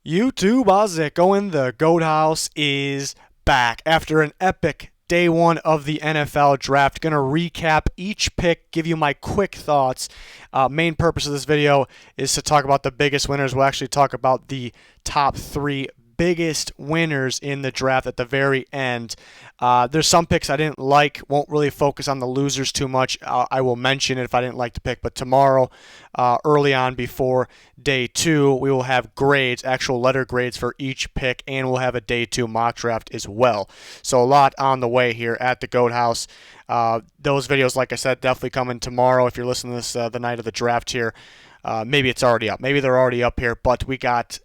YouTube, how's it going? The GOAT House is back after an epic day one of the NFL draft. Gonna recap each pick, give you my quick thoughts. Main purpose of this video is to talk about the biggest winners. We'll actually talk about the top three biggest winners in the draft at the very end. There's some picks I didn't like, won't really focus on the losers too much. I will mention it if I didn't like the pick, but tomorrow, early on before day two, we will have grades, actual letter grades for each pick, and we'll have a day two mock draft as well. So a lot on the way here at the GOAT House. Those videos, like I said, definitely coming tomorrow. If you're listening to this the night of the draft here, maybe it's already up. Maybe they're already up here, but we got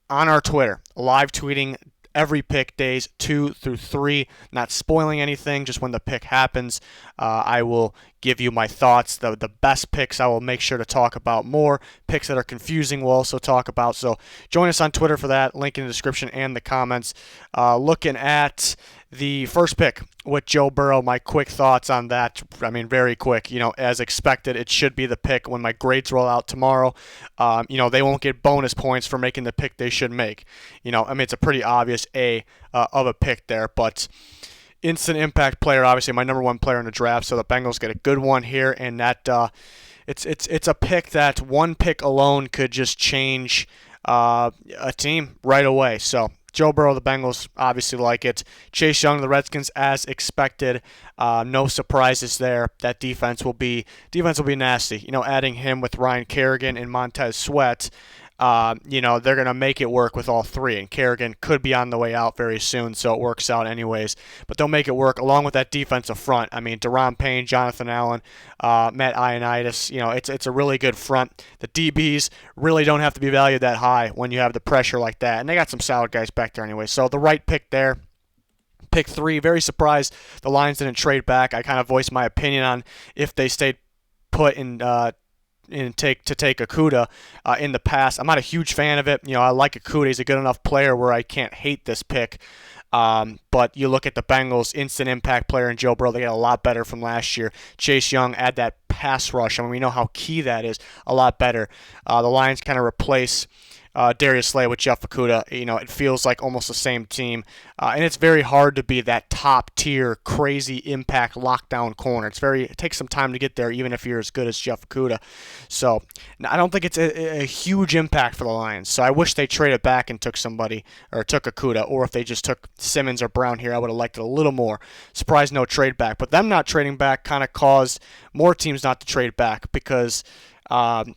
on our Twitter, live tweeting every pick days 2 through 3, not spoiling anything, just when the pick happens. I will give you my thoughts. The best picks I will make sure to talk about more. Picks that are confusing we'll also talk about. So join us on Twitter for that. Link in the description and the comments. Looking at the first pick with Joe Burrow, my quick thoughts on that. I mean, very quick. As expected, it should be the pick when my grades roll out tomorrow. They won't get bonus points for making the pick they should make. It's a pretty obvious A of a pick there, but instant impact player, obviously my number one player in the draft. So the Bengals get a good one here, and that it's a pick that one pick alone could just change a team right away. So Joe Burrow, the Bengals, obviously like it. Chase Young, the Redskins, as expected. No surprises there. That defense will be nasty. Adding him with Ryan Kerrigan and Montez Sweat, they're going to make it work with all three. And Kerrigan could be on the way out very soon, so it works out anyways. But they'll make it work along with that defensive front. I mean, Daron Payne, Jonathan Allen, Matt Ioannidis, it's a really good front. The DBs really don't have to be valued that high when you have the pressure like that. And they got some solid guys back there anyway. So the right pick there. Pick 3, very surprised the Lions didn't trade back. I kind of voiced my opinion on if they stayed put in take Okudah in the past. I'm not a huge fan of it. I like Okudah. He's a good enough player where I can't hate this pick. But you look at the Bengals, instant impact player in Joe Burrow. They got a lot better from last year. Chase Young, add that pass rush. I mean, we know how key that is. A lot better. The Lions kind of replace Darius Slay with Jeff Okudah. It feels like almost the same team. And it's very hard to be that top tier, crazy impact lockdown corner. It takes some time to get there, even if you're as good as Jeff Okudah. So I don't think it's a huge impact for the Lions. So I wish they traded back and took somebody, or took Okudah, or if they just took Simmons or Brown here, I would have liked it a little more. Surprised no trade back. But them not trading back kind of caused more teams not to trade back, because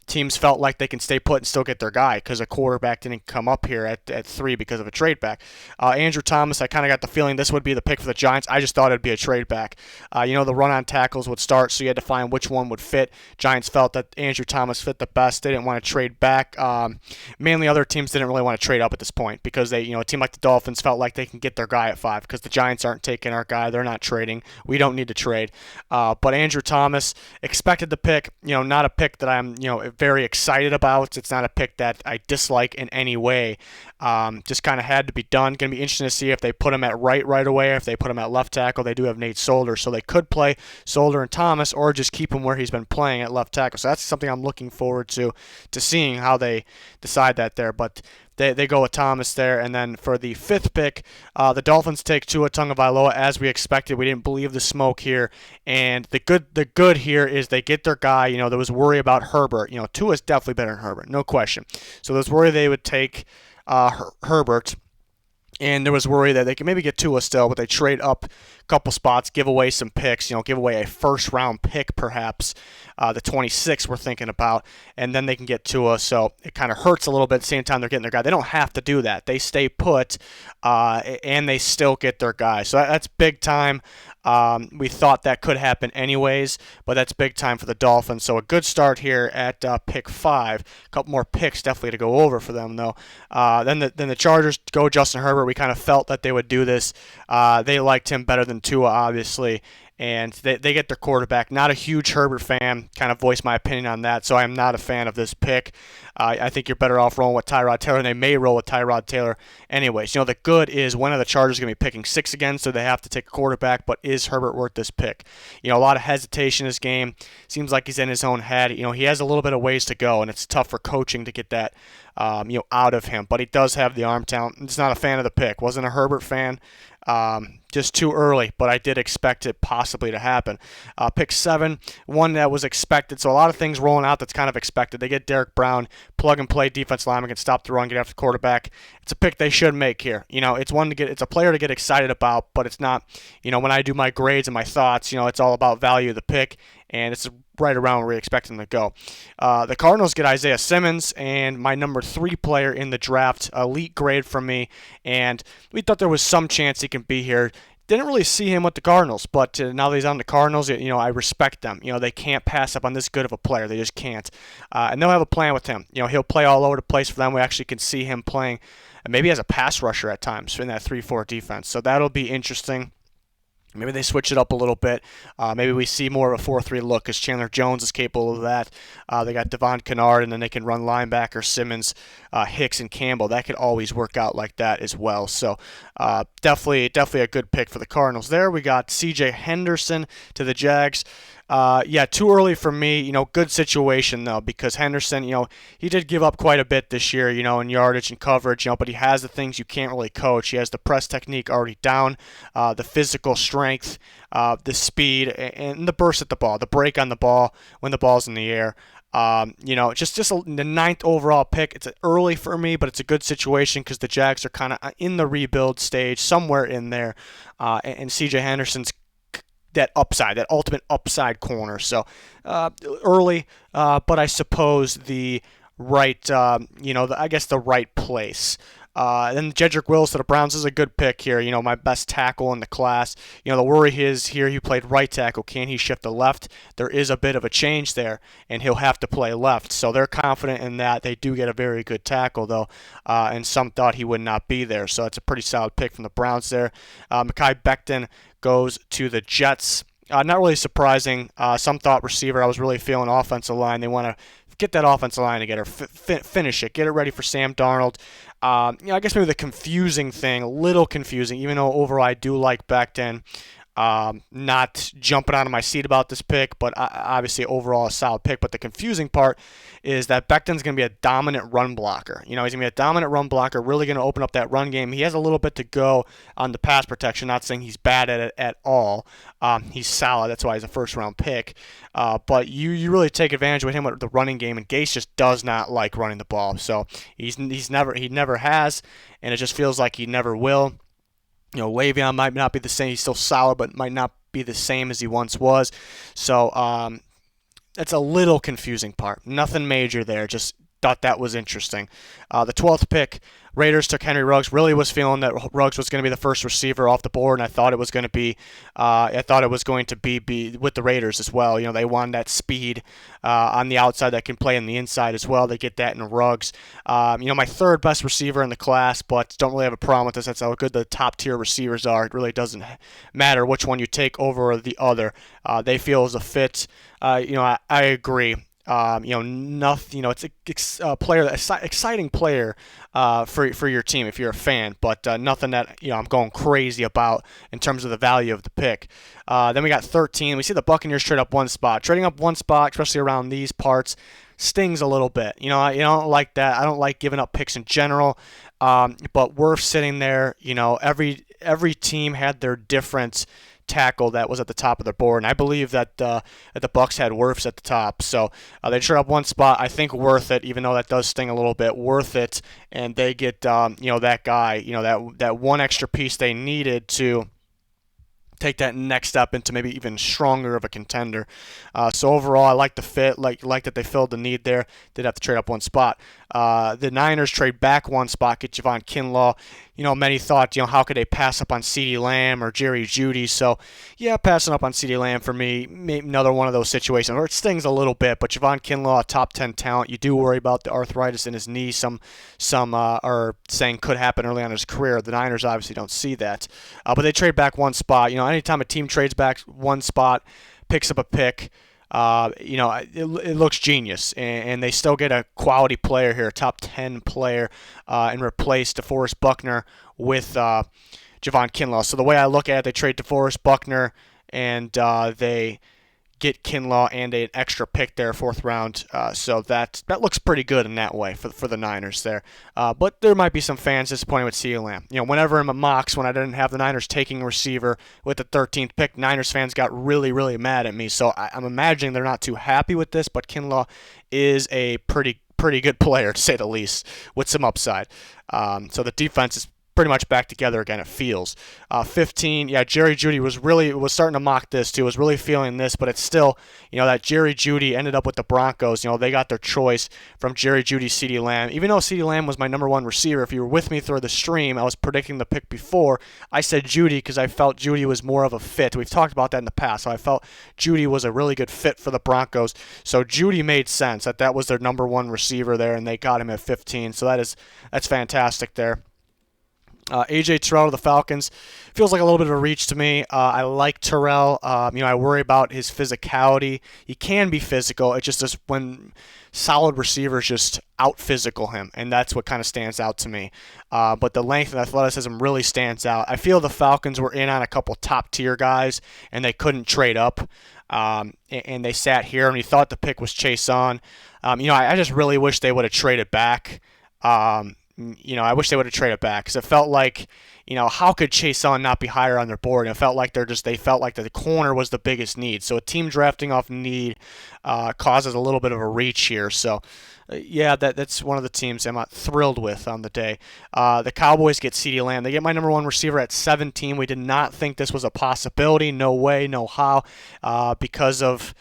teams felt like they can stay put and still get their guy because a quarterback didn't come up here at 3 because of a trade back. Andrew Thomas, I kind of got the feeling this would be the pick for the Giants. I just thought it would be a trade back. The run-on tackles would start, so you had to find which one would fit. Giants felt that Andrew Thomas fit the best. They didn't want to trade back. Mainly other teams didn't really want to trade up at this point because a team like the Dolphins felt like they can get their guy at 5 because the Giants aren't taking our guy. They're not trading. We don't need to trade. But Andrew Thomas expected the pick. Not a pick that I'm very excited about. It's not a pick that I dislike in any way. Just kind of had to be done. Going to be interesting to see if they put him at right away, or if they put him at left tackle. They do have Nate Solder, so they could play Solder and Thomas, or just keep him where he's been playing at left tackle. So that's something I'm looking forward to seeing how they decide that there. But they go with Thomas there. And then for the 5th pick, the Dolphins take Tua Tagovailoa as we expected. We didn't believe the smoke here. And the good here is they get their guy. There was worry about Herbert. Tua's definitely better than Herbert, no question. So there was worry they would take Herbert. And there was worry that they could maybe get Tua still, but they trade up a couple spots, give away some picks, give away a first-round pick perhaps, the 26th we're thinking about, and then they can get Tua. So it kind of hurts a little bit at the same time they're getting their guy. They don't have to do that. They stay put, and they still get their guy. So that's big time. We thought that could happen anyways, but that's big time for the Dolphins. So a good start here at pick 5. A couple more picks definitely to go over for them, though. Then the Chargers go Justin Herbert. We kind of felt that they would do this. They liked him better than Tua, obviously. and they get their quarterback. Not a huge Herbert fan, kind of voiced my opinion on that, so I am not a fan of this pick. I think you're better off rolling with Tyrod Taylor, and they may roll with Tyrod Taylor anyways. The good is when are the Chargers going to be picking 6 again, so they have to take a quarterback, but is Herbert worth this pick? A lot of hesitation in this game. Seems like he's in his own head. He has a little bit of ways to go, and it's tough for coaching to get that out of him, but he does have the arm talent. He's not a fan of the pick. Wasn't a Herbert fan. Just too early, but I did expect it possibly to happen. Pick 7, one that was expected, so a lot of things rolling out that's kind of expected. They get Derrick Brown, plug-and-play defense lineman, can stop the run, get after the quarterback. It's a pick they should make here. It's a player to get excited about, but it's not, when I do my grades and my thoughts, it's all about value of the pick, and it's right around where we expect him to go. The Cardinals get Isaiah Simmons, and my number 3 player in the draft, elite grade from me, and we thought there was some chance he can be here. Didn't really see him with the Cardinals, but now that he's on the Cardinals, I respect them. They can't pass up on this good of a player. They just can't. And they'll have a plan with him. He'll play all over the place for them. We actually can see him playing maybe as a pass rusher at times in that 3-4 defense. So that'll be interesting. Maybe they switch it up a little bit. Maybe we see more of a 4-3 look because Chandler Jones is capable of that. They got Devon Kennard, and then they can run linebacker Simmons, Hicks, and Campbell. That could always work out like that as well. So definitely a good pick for the Cardinals there. We got C.J. Henderson to the Jags. Too early for me. Good situation, though, because Henderson, he did give up quite a bit this year, in yardage and coverage, but he has the things you can't really coach. He has the press technique already down, the physical strength, the speed, and the burst at the ball, the break on the ball when the ball's in the air. The 9th overall pick. It's early for me, but it's a good situation because the Jags are kind of in the rebuild stage, somewhere in there, and C.J. Henderson's that ultimate upside corner. So early, but I suppose the right, the right place. Then Jedrick Wills to the Browns is a good pick here. My best tackle in the class. The worry is here he played right tackle. Can he shift to left? There is a bit of a change there, and he'll have to play left. So they're confident in that. They do get a very good tackle, though, and some thought he would not be there. So it's a pretty solid pick from the Browns there. MEKHI BECTON goes to the Jets. Not really surprising. Some thought receiver. I was really feeling offensive line. They want to get that offensive line together, finish it, get it ready for Sam Darnold. I guess maybe the confusing thing, a little confusing, even though overall I do like Becton. Not jumping out of my seat about this pick, but obviously overall a solid pick. But the confusing part is that Becton's going to be a dominant run blocker. He's going to be a dominant run blocker, really going to open up that run game. He has a little bit to go on the pass protection, not saying he's bad at it at all. He's solid. That's why he's a first-round pick. But you really take advantage of him with the running game, and Gase just does not like running the ball. So he never has, and it just feels like he never will. Le'Veon might not be the same. He's still solid, but might not be the same as he once was. So that's a little confusing part. Nothing major there. Just thought that was interesting. The 12th pick, Raiders took Henry Ruggs. Really was feeling that Ruggs was going to be the first receiver off the board, and I thought it was going to be. Be with the Raiders as well. They want that speed on the outside that can play on the inside as well. They get that in Ruggs. My third best receiver in the class, but don't really have a problem with this. That's how good the top tier receivers are. It really doesn't matter which one you take over the other. They feel is a fit. I agree. Nothing. It's a player, exciting player for your team if you're a fan, but nothing that I'm going crazy about in terms of the value of the pick. Then we got 13. We see the Buccaneers trade up one spot. Trading up one spot, especially around these parts, stings a little bit. I don't like that. I don't like giving up picks in general. But Wirfs sitting there. Every team had their different tackle that was at the top of their board, and I believe that the Bucs had Wirfs at the top, so they trade up one spot. I think worth it, even though that does sting a little bit. Worth it, and they get that guy, that one extra piece they needed to take that next step into maybe even stronger of a contender. So overall, I like the fit, like that they filled the need there. Did have to trade up one spot. The Niners trade back one spot, get JAVON KINLAW. many thought, how could they pass up on CeeDee Lamb or Jerry Jeudy? So, yeah, passing up on CeeDee Lamb for me, maybe another one of those situations where it stings a little bit. But JAVON, a top 10 talent. You do worry about the arthritis in his knee. Some are saying could happen early on in his career. The Niners obviously don't see that. But they trade back one spot. Anytime a team trades back one spot, picks up a pick, it looks genius, and they still get a quality player here, a top 10 player, and replace DeForest Buckner with JAVON KINLAW. So the way I look at it, they trade DeForest Buckner, and they get KINLAW and an extra pick there, 4th round. So that looks pretty good in that way for the Niners there. But there might be some fans disappointed with CeeDee Lamb. Whenever in my mocks, when I didn't have the Niners taking a receiver with the 13th pick, Niners fans got really, really mad at me. So I'm imagining they're not too happy with this, but KINLAW is a pretty good player, to say the least, with some upside. So the defense is pretty much back together again, it feels. 15, Jerry Jeudy was starting to mock this too, was really feeling this, but it's still, that Jerry Jeudy ended up with the Broncos. They got their choice from Jerry Jeudy, CeeDee Lamb. Even though CeeDee Lamb was my number 1 receiver, if you were with me through the stream, I was predicting the pick before. I said Jeudy because I felt Jeudy was more of a fit. We've talked about that in the past, so I felt Jeudy was a really good fit for the Broncos. So Jeudy made sense that was their number 1 receiver there, and they got him at 15. So that's fantastic there. A.J. Terrell to the Falcons feels like a little bit of a reach to me. I like Terrell. I worry about his physicality. He can be physical. It's just when solid receivers just out-physical him, and that's what kind of stands out to me. But the length and athleticism really stands out. I feel the Falcons were in on a couple top-tier guys, and they couldn't trade up. And they sat here, and you thought the pick was CHAISSON. I just really wish they would have traded back. I wish they would have traded back because it felt like, how could CHAISSON not be higher on their board? And it felt like they felt like the corner was the biggest need. So a team drafting off need causes a little bit of a reach here. So, that's one of the teams I'm not thrilled with on the day. The Cowboys get CeeDee Lamb. They get my number 1 receiver at 17. We did not think this was a possibility. No way, no how, because of...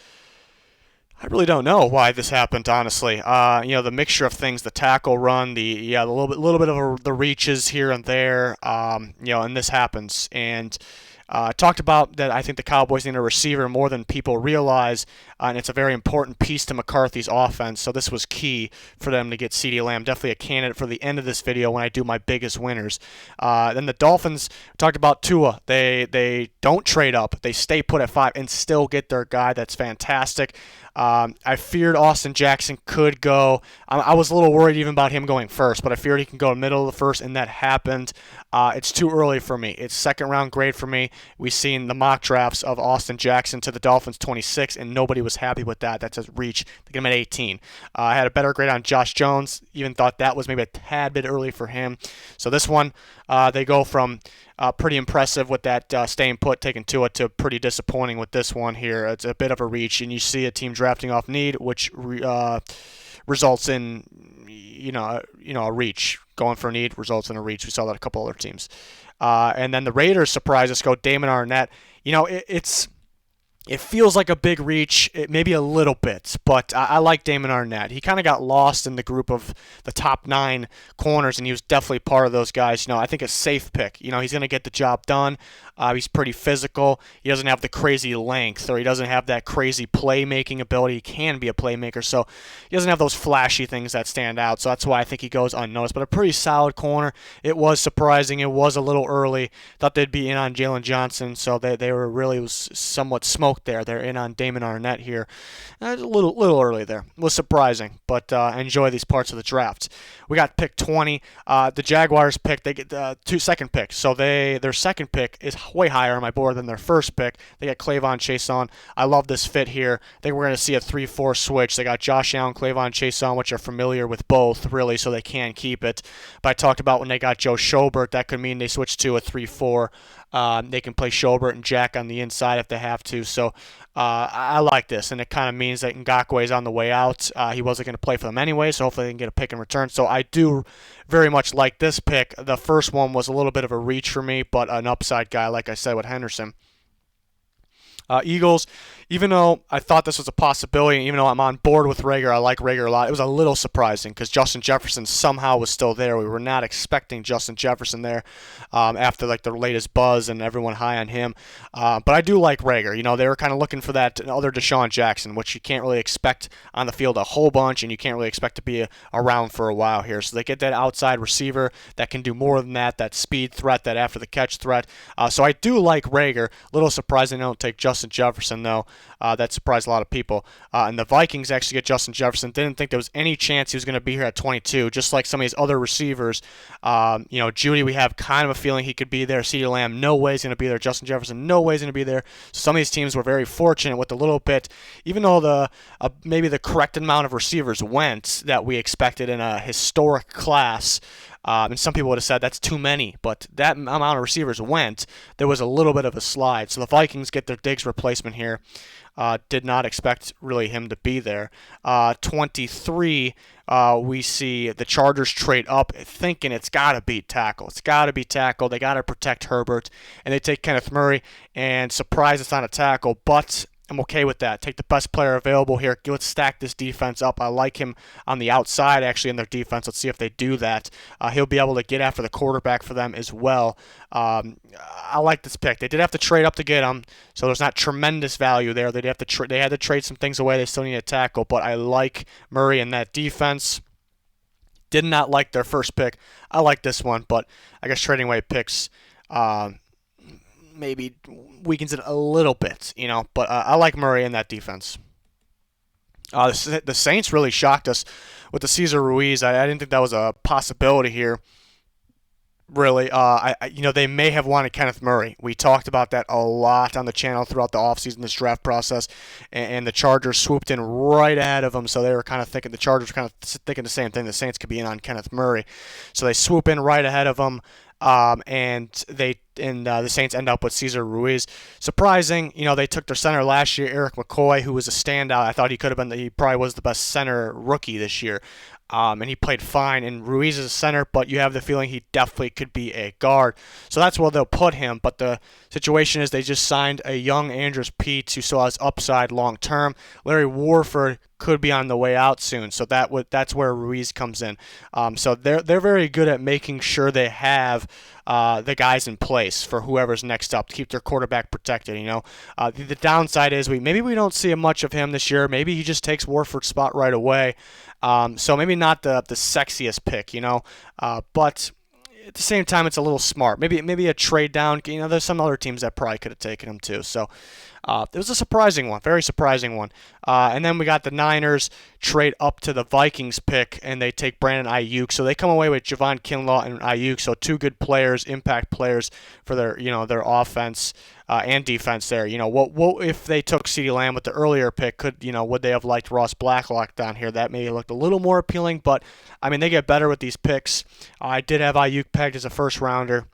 I really don't know why this happened, honestly. The mixture of things, the tackle run, the little bit of the reaches here and there, and this happens. And talked about that I think the Cowboys need a receiver more than people realize, and it's a very important piece to McCarthy's offense, so this was key for them to get CeeDee Lamb. Definitely a candidate for the end of this video when I do my biggest winners. Then the Dolphins, talked about Tua. They don't trade up. They stay put at 5 and still get their guy. That's fantastic. I feared Austin Jackson could go. I was a little worried even about him going first, but I feared he can go middle of the first, and that happened. It's too early for me. It's 2nd round grade for me. We've seen the mock drafts of Austin Jackson to the Dolphins 26, and nobody was happy with that. That's a reach. They get him at 18. I had a better grade on Josh Jones. Even thought that was maybe a tad bit early for him. So this one, they go from pretty impressive with that staying put, taking Tua, to pretty disappointing with this one here. It's a bit of a reach, and you see a team drafting off need, which results in a reach. Going for a need results in a reach. We saw that a couple other teams. And then the Raiders surprise us, go Damon Arnette. It feels like a big reach, maybe a little bit, but I like Damon Arnette. He kind of got lost in the group of the top 9 corners, and he was definitely part of those guys. I think a safe pick. He's going to get the job done. He's pretty physical. He doesn't have the crazy length, or he doesn't have that crazy playmaking ability. He can be a playmaker, so he doesn't have those flashy things that stand out. So that's why I think he goes unnoticed. But a pretty solid corner. It was surprising. It was a little early. Thought they'd be in on Jalen Johnson, so they were really somewhat smoked there. They're in on Damon Arnette here. A little early there. It was surprising, but enjoy these parts of the draft. We got pick 20. The Jaguars pick. They get the second pick, so their second pick is way higher on my board than their first pick. They got CHAISSON. I love this fit here. I think we're going to see a 3-4 switch. They got Josh Allen, CHAISSON, which are familiar with both, really, so they can keep it. But I talked about when they got Joe Schobert, that could mean they switch to a 3-4. They can play Schobert and Jack on the inside if they have to. So I like this, and it kind of means that Ngakoue is on the way out. He wasn't going to play for them anyway, so hopefully they can get a pick in return. So I do very much like this pick. The first one was a little bit of a reach for me, but an upside guy, like I said, with Henderson. Eagles, even though I thought this was a possibility, even though I'm on board with Reagor, I like Reagor a lot, it was a little surprising because Justin Jefferson somehow was still there. We were not expecting Justin Jefferson there after like the latest buzz and everyone high on him. But I do like Reagor. You know, they were kind of looking for that other Deshaun Jackson, which you can't really expect on the field a whole bunch, and you can't really expect to be around for a while here. So they get that outside receiver that can do more than that speed threat, that after the catch threat. So I do like Reagor. A little surprising they don't take Justin Jefferson, though. That surprised a lot of people. And the Vikings actually get Justin Jefferson. Didn't think there was any chance he was going to be here at 22, just like some of these other receivers. JEUDY, we have kind of a feeling he could be there. CeeDee Lamb, no way he's going to be there. Justin Jefferson, no way he's going to be there. So some of these teams were very fortunate with a little bit, even though maybe the correct amount of receivers went that we expected in a historic class. And some people would have said that's too many, but that amount of receivers went, there was a little bit of a slide. So the Vikings get their Diggs replacement here. Did not expect really him to be there. 23, we see the Chargers trade up thinking it's got to be tackle. It's got to be tackle. They got to protect Herbert. And they take Kenneth Murray, and surprise, it's not a tackle, but I'm okay with that. Take the best player available here. Let's stack this defense up. I like him on the outside, actually, in their defense. Let's see if they do that. He'll be able to get after the quarterback for them as well. I like this pick. They did have to trade up to get him, so there's not tremendous value there. They had to trade some things away. They still need a tackle, but I like Murray in that defense. Did not like their first pick. I like this one, but I guess trading away picks maybe weakens it a little bit, but I like Murray in that defense. The Saints really shocked us with the CESAR RUIZ. I didn't think that was a possibility here. Really, they may have wanted Kenneth Murray. We talked about that a lot on the channel throughout the offseason, this draft process, and the Chargers swooped in right ahead of them, so they were kind of thinking, the Chargers were kind of thinking the same thing, the Saints could be in on Kenneth Murray. So they swoop in right ahead of them, and the Saints end up with CESAR RUIZ. Surprising, they took their center last year, Eric McCoy, who was a standout. I thought he probably was the best center rookie this year. And he played fine, and Ruiz is a center, but you have the feeling he definitely could be a guard. So that's where they'll put him, but the situation is they just signed a young Andrews Peets who still has upside long term. Larry Warford could be on the way out soon, so that's where Ruiz comes in. So they're very good at making sure they have the guys in place for whoever's next up to keep their quarterback protected. The downside is maybe we don't see much of him this year. Maybe he just takes Warford's spot right away. So maybe not the sexiest pick, but at the same time, it's a little smart. Maybe a trade down. There's some other teams that probably could have taken him too. So it was a surprising one, very surprising one. And then we got the Niners trade up to the Vikings pick, and they take Brandon Ayuk. So they come away with JAVON, KINLAW, and Ayuk. So two good players, impact players for their offense and defense there. What if they took CeeDee Lamb with the earlier pick? Would they have liked Ross Blacklock down here? That maybe looked a little more appealing, but they get better with these picks. I did have Ayuk pegged as a first rounder.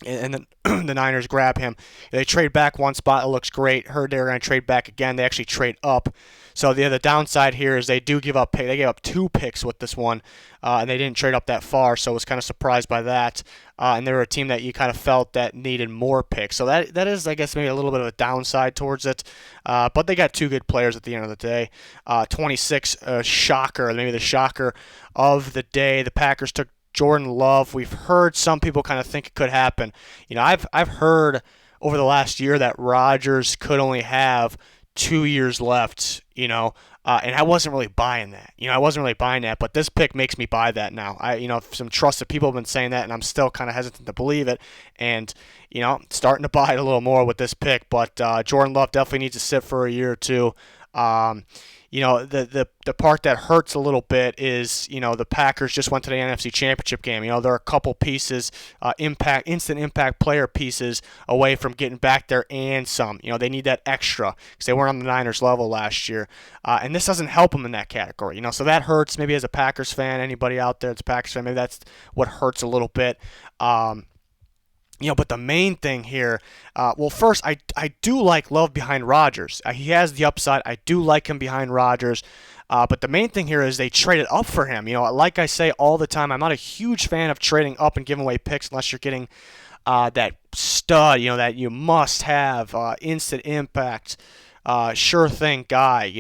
And then the Niners grab him. They trade back one spot. It looks great. Heard they were going to trade back again. They actually trade up. So the downside here is they do give up. They gave up 2 picks with this one, and they didn't trade up that far. So I was kind of surprised by that. And they were a team that you kind of felt that needed more picks. So that is, I guess, maybe a little bit of a downside towards it. But they got 2 good players at the end of the day. 26, shocker, maybe the shocker of the day. The Packers took Jordan Love. We've heard some people kind of think it could happen. I've heard over the last year that Rodgers could only have 2 years left, and I wasn't really buying that. But this pick makes me buy that now. Some trusted people have been saying that, and I'm still kind of hesitant to believe it. And, starting to buy it a little more with this pick. But Jordan Love definitely needs to sit for a year or two. The part that hurts a little bit is, the Packers just went to the NFC Championship game. There are a couple pieces, instant impact player pieces away from getting back there and some. They need that extra because they weren't on the Niners level last year. And this doesn't help them in that category, So that hurts maybe as a Packers fan, anybody out there that's a Packers fan, maybe that's what hurts a little bit. But the main thing here, first, I do like Love behind Rodgers. He has the upside. I do like him behind Rodgers. But the main thing here is they traded up for him. Like I say all the time, I'm not a huge fan of trading up and giving away picks unless you're getting that stud, that you must have, instant impact, sure thing guy,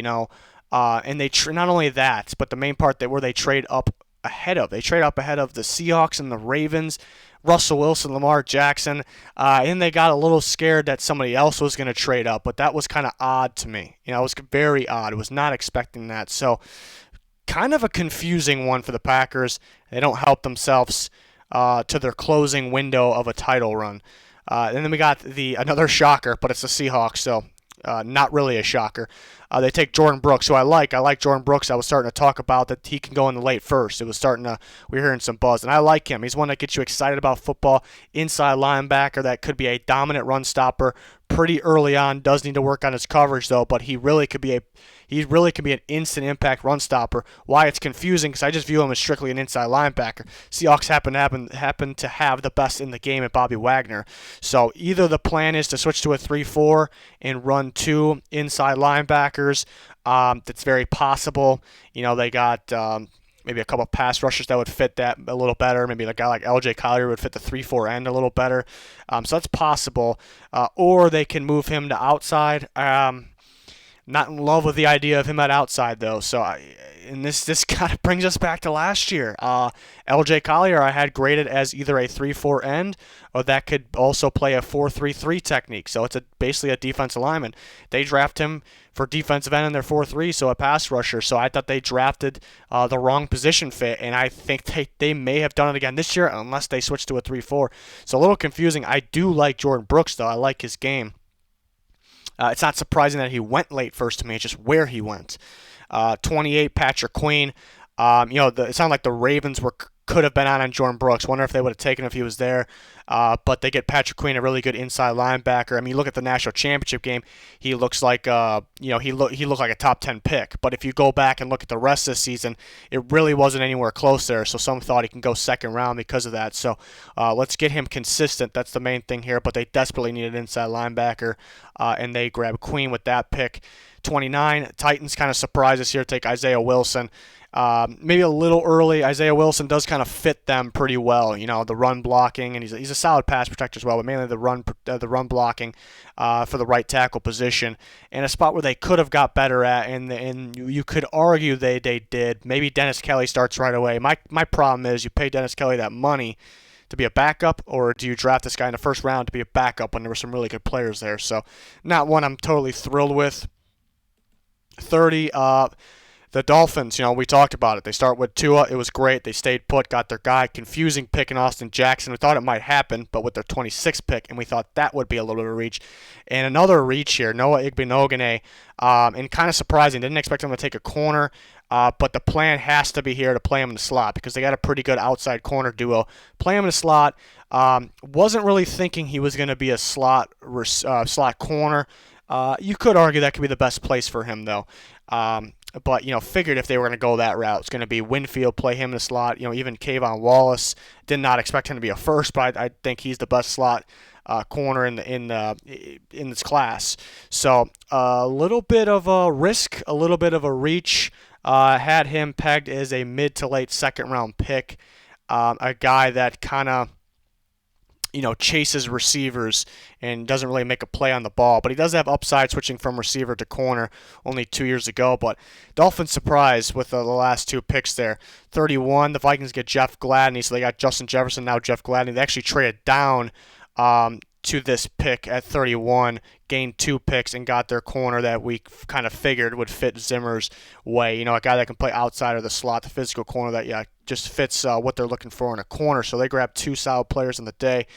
and they not only that, but the main part that where they trade up ahead of. They trade up ahead of the Seahawks and the Ravens, Russell Wilson, Lamar Jackson, and they got a little scared that somebody else was going to trade up, but that was kind of odd to me. It was very odd. I was not expecting that. So kind of a confusing one for the Packers. They don't help themselves to their closing window of a title run. And then we got another shocker, but it's the Seahawks, so not really a shocker. They take Jordan Brooks, who I like. I like Jordan Brooks. I was starting to talk about that he can go in the late first. We were hearing some buzz, and I like him. He's one that gets you excited about football. Inside linebacker that could be a dominant run stopper pretty early on. Does need to work on his coverage though, but he really could be an instant impact run stopper. Why it's confusing, because I just view him as strictly an inside linebacker. Seahawks happen to have the best in the game at Bobby Wagner. So either the plan is to switch to a 3-4 and run 2 inside linebackers. That's very possible. They got maybe a couple pass rushers that would fit that a little better. Maybe a guy like LJ Collier would fit the 3-4 end a little better. So that's possible. Or they can move him to outside. Not in love with the idea of him at outside though. So this kind of brings us back to last year. LJ Collier I had graded as either a 3-4 end, or that could also play a 4-3-3 technique. So it's basically a defensive lineman. They draft him for defensive end in their 4-3, so a pass rusher. So I thought they drafted the wrong position fit, and I think they may have done it again this year unless they switch to a 3-4. So a little confusing. I do like Jordan Brooks though. I like his game. It's not surprising that he went late first to me. It's just where he went. 28, Patrick Queen. It sounded like the Ravens could have been on Jordan Brooks. Wonder if they would have taken him if he was there. But they get Patrick Queen, a really good inside linebacker. I mean, you look at the national championship game. He looks like he looked like a top 10 pick. But if you go back and look at the rest of the season, it really wasn't anywhere close there. So some thought he can go second round because of that. So let's get him consistent. That's the main thing here. But they desperately need an inside linebacker, and they grab Queen with that pick. 29, Titans kind of surprise us here. Take Isaiah Wilson. Maybe a little early. Isaiah Wilson does kind of fit them pretty well. The run blocking, and he's a solid pass protector as well, but mainly the run blocking for the right tackle position, and a spot where they could have got better at, and you could argue they did. Maybe Dennis Kelly starts right away. My problem is you pay Dennis Kelly that money to be a backup, or do you draft this guy in the first round to be a backup when there were some really good players there? So not one I'm totally thrilled with. 30, the Dolphins, we talked about it. They start with Tua. It was great. They stayed put, got their guy. Confusing pick in Austin Jackson. We thought it might happen, but with their 26th pick, and we thought that would be a little bit of a reach. And another reach here, Noah Igbinoghene, and kind of surprising. Didn't expect him to take a corner, but the plan has to be here to play him in the slot because they got a pretty good outside corner duo. Play him in the slot. Wasn't really thinking he was going to be a slot corner. You could argue that could be the best place for him, though. But, figured if they were going to go that route, it's going to be Winfield, play him in the slot. Even Kayvon Wallace, did not expect him to be a first, but I think he's the best slot corner in this class. So a little bit of a risk, a little bit of a reach. Had him pegged as a mid to late second round pick. A guy that kind of chases receivers and doesn't really make a play on the ball. But he does have upside switching from receiver to corner only 2 years ago. But Dolphins surprise with the last 2 picks there. 31, the Vikings get Jeff Gladney. So they got Justin Jefferson, now Jeff Gladney. They actually traded down to this pick at 31, gained 2 picks, and got their corner that we kind of figured would fit Zimmer's way. A guy that can play outside of the slot, the physical corner that, just fits what they're looking for in a corner. So they grabbed 2 solid players in the day.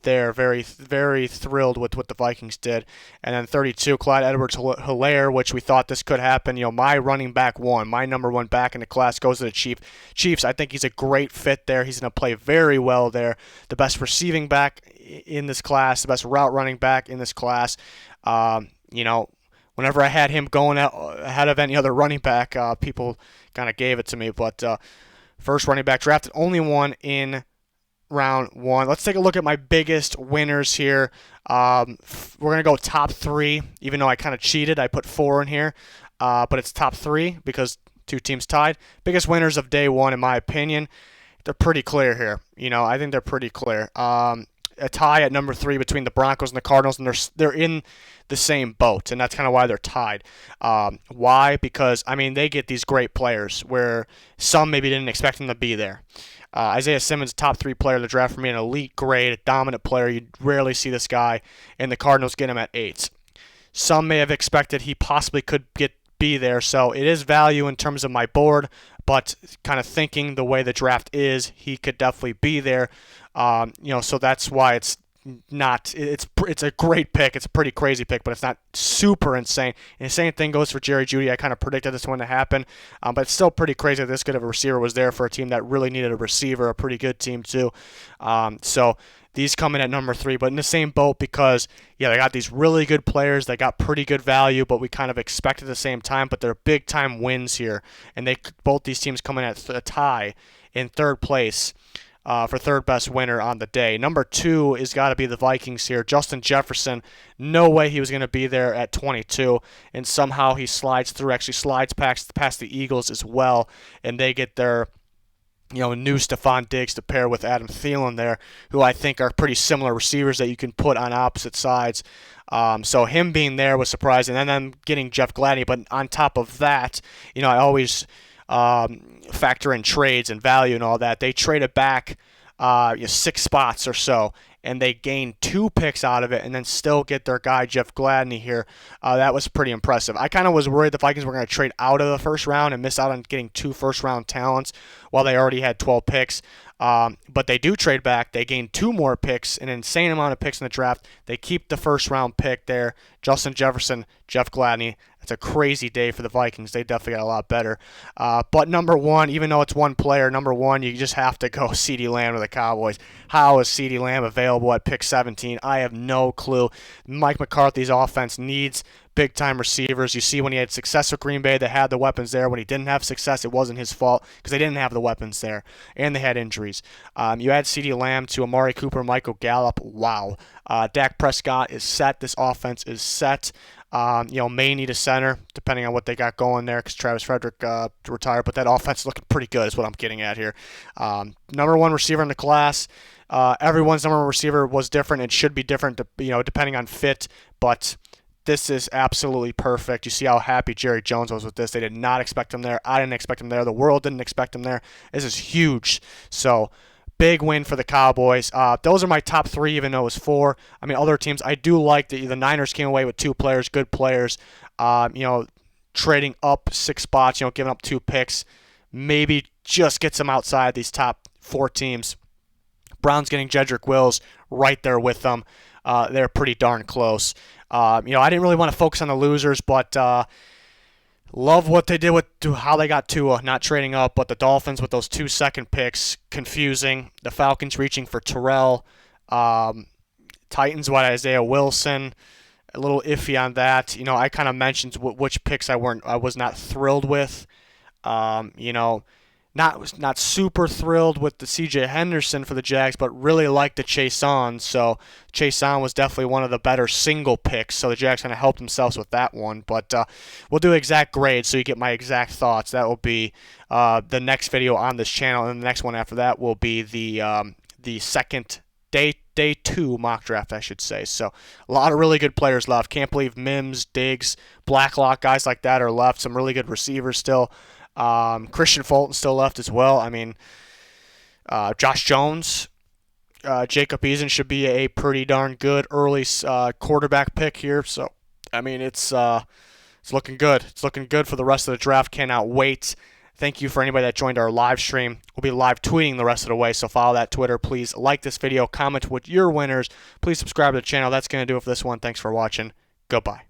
They're very, very thrilled with what the Vikings did. And then 32, Clyde Edwards-Helaire, which we thought this could happen. My running back one, my number 1 back in the class goes to the Chiefs. I think he's a great fit there. He's going to play very well there. The best receiving back in this class, the best route running back in this class. Whenever I had him going out ahead of any other running back, people kind of gave it to me. But first running back drafted, only one in round 1. Let's take a look at my biggest winners here. We're going to go top 3, even though I kind of cheated. I put 4 in here, but it's top 3 because 2 teams tied. Biggest winners of day 1, in my opinion. They're pretty clear here. I think they're pretty clear. a tie at number 3 between the Broncos and the Cardinals, and they're in the same boat, and that's kind of why they're tied. Why? Because, I mean, they get these great players where some maybe didn't expect them to be there. Isaiah Simmons, top 3 player of the draft for me, an elite grade, a dominant player. You rarely see this guy, and the Cardinals get him at 8. Some may have expected he possibly could be there, so it is value in terms of my board, but kind of thinking the way the draft is, he could definitely be there. So that's why it's not. It's a great pick. It's a pretty crazy pick, but it's not super insane. And the same thing goes for Jerry Jeudy. I kind of predicted this one to happen, but it's still pretty crazy that this good of a receiver was there for a team that really needed a receiver, a pretty good team too. So these come in at number 3, but in the same boat because, yeah, they got these really good players. They got pretty good value, but we kind of expect at the same time. But they're big-time wins here, and both these teams come in at a tie in 3rd place for 3rd best winner on the day. Number 2 is got to be the Vikings here. Justin Jefferson, no way he was going to be there at 22, and somehow he slides through, actually slides past the Eagles as well, and they get their new Stephon Diggs to pair with Adam Thielen there, who I think are pretty similar receivers that you can put on opposite sides. So him being there was surprising, and then getting Jeff Gladney. But on top of that, I always factor in trades and value and all that. They traded back 6 spots or so, and they gained 2 picks out of it and then still get their guy Jeff Gladney here. That was pretty impressive. I kind of was worried the Vikings were going to trade out of the first round and miss out on getting 2 first-round talents while they already had 12 picks. But they do trade back. They gain 2 more picks, an insane amount of picks in the draft. They keep the first-round pick there. Justin Jefferson, Jeff Gladney. It's a crazy day for the Vikings. They definitely got a lot better. But number 1, even though it's one player, number 1, you just have to go CeeDee Lamb to the Cowboys. How is CeeDee Lamb available at pick 17? I have no clue. Mike McCarthy's offense needs big-time receivers. You see when he had success with Green Bay, they had the weapons there. When he didn't have success, it wasn't his fault because they didn't have the weapons there, and they had injuries. You add CeeDee Lamb to Amari Cooper, Michael Gallup. Wow. Dak Prescott is set. This offense is set. May need a center, depending on what they got going there, because Travis Frederick retired, but that offense is looking pretty good is what I'm getting at here. Number 1 receiver in the class. Everyone's number 1 receiver was different. It should be different, depending on fit, but this is absolutely perfect. You see how happy Jerry Jones was with this. They did not expect him there. I didn't expect him there. The world didn't expect him there. This is huge. So big win for the Cowboys. Those are my top 3, even though it was 4. I mean, other teams, I do like the Niners came away with 2 players, good players. Trading up 6 spots, giving up 2 picks, maybe just gets them outside these top 4 teams. Browns getting Jedrick Wills right there with them. They're pretty darn close. I didn't really want to focus on the losers, but love what they did with how they got Tua, not trading up, but the Dolphins with those 2 second picks, confusing. The Falcons reaching for Terrell. Titans with Isaiah Wilson, a little iffy on that. I kind of mentioned which picks I was not thrilled with. Not super thrilled with the CJ Henderson for the Jags, but really liked the CHAISSON. So CHAISSON was definitely one of the better single picks. So the Jags kind of helped themselves with that one. But we'll do exact grades so you get my exact thoughts. That will be the next video on this channel, and the next one after that will be the second day 2 mock draft, I should say. So a lot of really good players left. Can't believe Mims, Diggs, Blacklock, guys like that are left. Some really good receivers still. Christian Fulton still left as well. I mean, Josh Jones, Jacob Eason should be a pretty darn good early quarterback pick here. So, I mean, it's looking good. It's looking good for the rest of the draft. Cannot wait. Thank you for anybody that joined our live stream. We'll be live tweeting the rest of the way, so follow that Twitter. Please like this video, comment with your winners. Please subscribe to the channel. That's going to do it for this one. Thanks for watching. Goodbye.